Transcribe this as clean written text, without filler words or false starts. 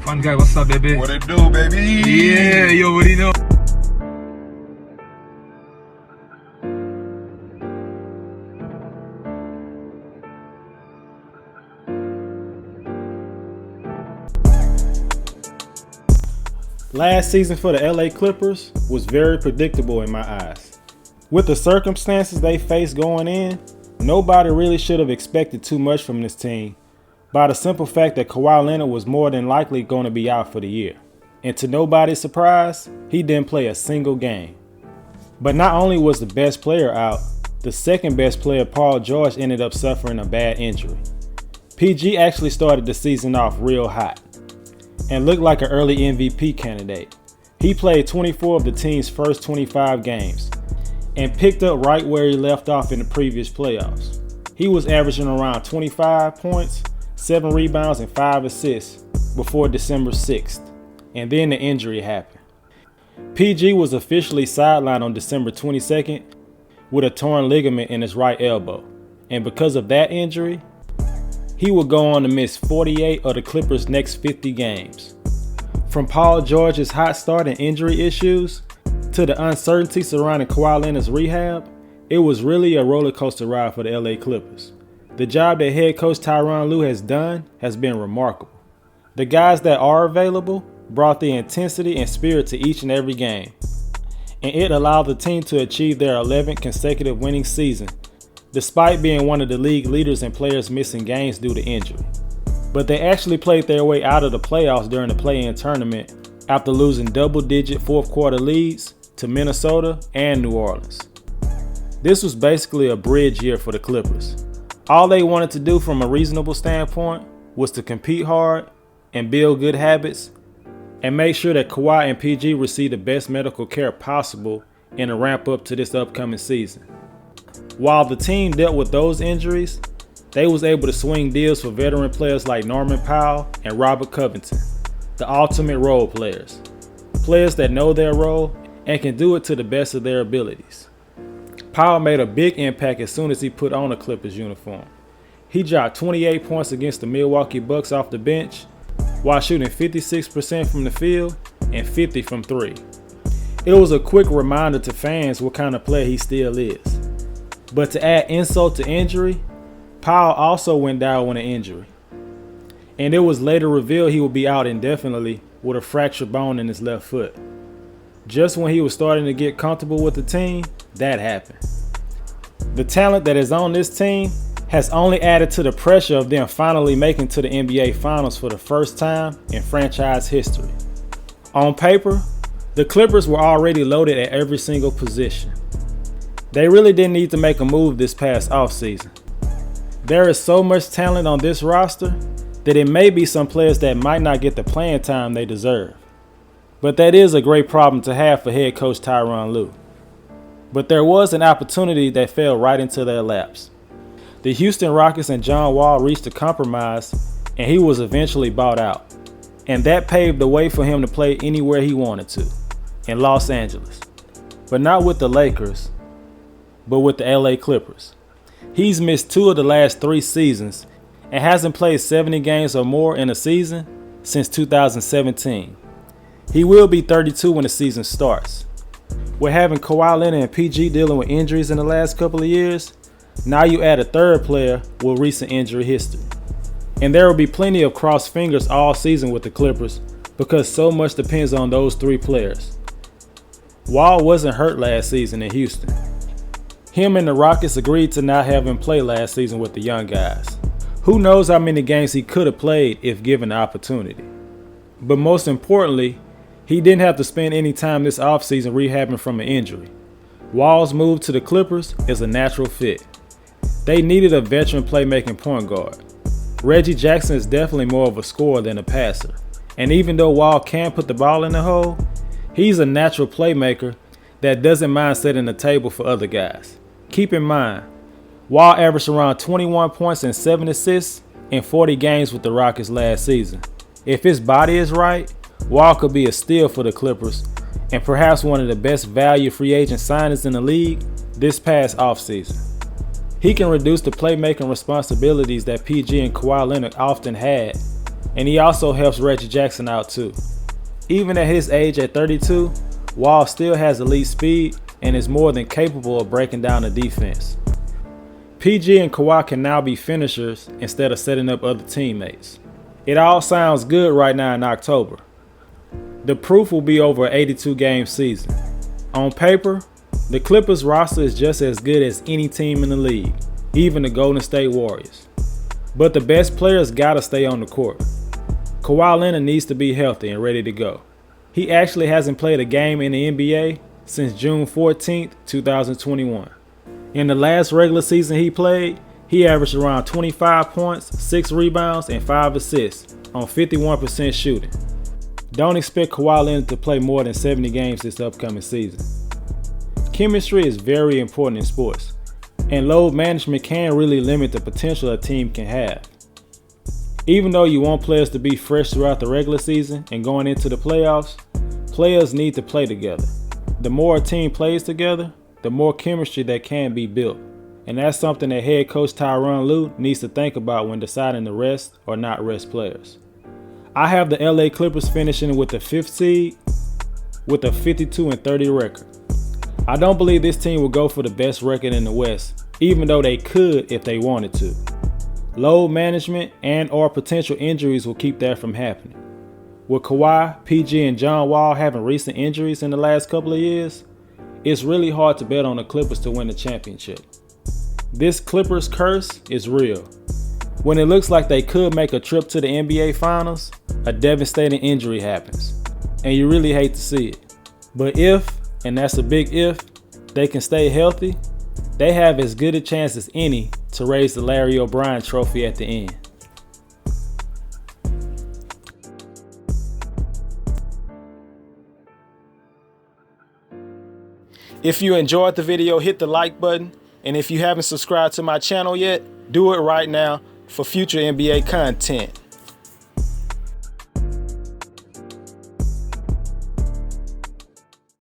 Fun guy, what's up, baby? What it do, baby? Yeah, you already know. Last season for the LA Clippers was very predictable in my eyes. With the circumstances they faced going in, nobody really should have expected too much from this team by the simple fact that Kawhi Leonard was more than likely going to be out for the year. And to nobody's surprise, he didn't play a single game. But not only was the best player out, the second best player, Paul George, ended up suffering a bad injury. PG actually started the season off real hot and looked like an early MVP candidate. He played 24 of the team's first 25 games and picked up right where he left off in the previous playoffs. He was averaging around 25 points, 7 rebounds, and 5 assists before December 6th, and then the injury happened. PG was officially sidelined on December 22nd with a torn ligament in his right elbow, and because of that injury, he would go on to miss 48 of the Clippers' next 50 games. From Paul George's hot start and injury issues to the uncertainty surrounding Kawhi Leonard's rehab, it was really a roller coaster ride for the LA Clippers. The job that head coach Tyronn Lue has done has been remarkable. The guys that are available brought the intensity and spirit to each and every game, and it allowed the team to achieve their 11th consecutive winning season, despite being one of the league leaders in players missing games due to injury. But they actually played their way out of the playoffs during the play-in tournament after losing double-digit fourth-quarter leads to Minnesota and New Orleans. This was basically a bridge year for the Clippers. All they wanted to do from a reasonable standpoint was to compete hard and build good habits and make sure that Kawhi and PG receive the best medical care possible in a ramp-up to this upcoming season. While the team dealt with those injuries, they was able to swing deals for veteran players like Norman Powell and Robert Covington, the ultimate role players. Players that know their role and can do it to the best of their abilities. Powell made a big impact as soon as he put on a Clippers uniform. He dropped 28 points against the Milwaukee Bucks off the bench while shooting 56% from the field and 50 from three. It was a quick reminder to fans what kind of player he still is. But to add insult to injury, Powell also went down with an injury. And it was later revealed he would be out indefinitely with a fractured bone in his left foot. Just when he was starting to get comfortable with the team, that happened. The talent that is on this team has only added to the pressure of them finally making to the NBA Finals for the first time in franchise history. On paper, the Clippers were already loaded at every single position. They really didn't need to make a move this past offseason. There is so much talent on this roster that it may be some players that might not get the playing time they deserve. But that is a great problem to have for head coach Tyronn Lue. But there was an opportunity that fell right into their laps. The Houston Rockets and John Wall reached a compromise, and he was eventually bought out. And that paved the way for him to play anywhere he wanted to, in Los Angeles. But not with the Lakers, but with the LA Clippers. He's missed 2 of the last 3 seasons and hasn't played 70 games or more in a season since 2017. He will be 32 when the season starts. With having Kawhi Leonard and PG dealing with injuries in the last couple of years, now you add a third player with recent injury history. And there will be plenty of crossed fingers all season with the Clippers because so much depends on those 3 players. Wall wasn't hurt last season in Houston. Him and the Rockets agreed to not have him play last season with the young guys. Who knows how many games he could have played if given the opportunity. But most importantly, he didn't have to spend any time this offseason rehabbing from an injury. Wall's move to the Clippers is a natural fit. They needed a veteran playmaking point guard. Reggie Jackson is definitely more of a scorer than a passer. And even though Wall can put the ball in the hole, he's a natural playmaker that doesn't mind setting the table for other guys. Keep in mind, Wall averaged around 21 points and 7 assists in 40 games with the Rockets last season. If his body is right, Wall could be a steal for the Clippers and perhaps one of the best value free agent signings in the league this past offseason. He can reduce the playmaking responsibilities that PG and Kawhi Leonard often had and he also helps Reggie Jackson out too. Even at his age at 32, Wall still has elite speed and is more than capable of breaking down the defense. PG and Kawhi can now be finishers instead of setting up other teammates. It all sounds good right now in October. The proof will be over an 82-game season. On paper, the Clippers roster is just as good as any team in the league, even the Golden State Warriors. But the best players gotta stay on the court. Kawhi Leonard needs to be healthy and ready to go. He actually hasn't played a game in the NBA since June 14, 2021. In the last regular season he played, he averaged around 25 points, 6 rebounds, and 5 assists on 51% shooting. Don't expect Kawhi Leonard to play more than 70 games this upcoming season. Chemistry is very important in sports, and load management can really limit the potential a team can have. Even though you want players to be fresh throughout the regular season and going into the playoffs, players need to play together. The more a team plays together, the more chemistry that can be built. And that's something that head coach Tyronn Lue needs to think about when deciding to rest or not rest players. I have the LA Clippers finishing with the 5th seed with a 52-30 record. I don't believe this team will go for the best record in the West, even though they could if they wanted to. Load management and or potential injuries will keep that from happening. With Kawhi, PG, and John Wall having recent injuries in the last couple of years, it's really hard to bet on the Clippers to win the championship. This Clippers curse is real. When it looks like they could make a trip to the NBA Finals, a devastating injury happens, and you really hate to see it. But if, and that's a big if, they can stay healthy, they have as good a chance as any to raise the Larry O'Brien trophy at the end. If you enjoyed the video, hit the like button. And if you haven't subscribed to my channel yet, do it right now for future NBA content.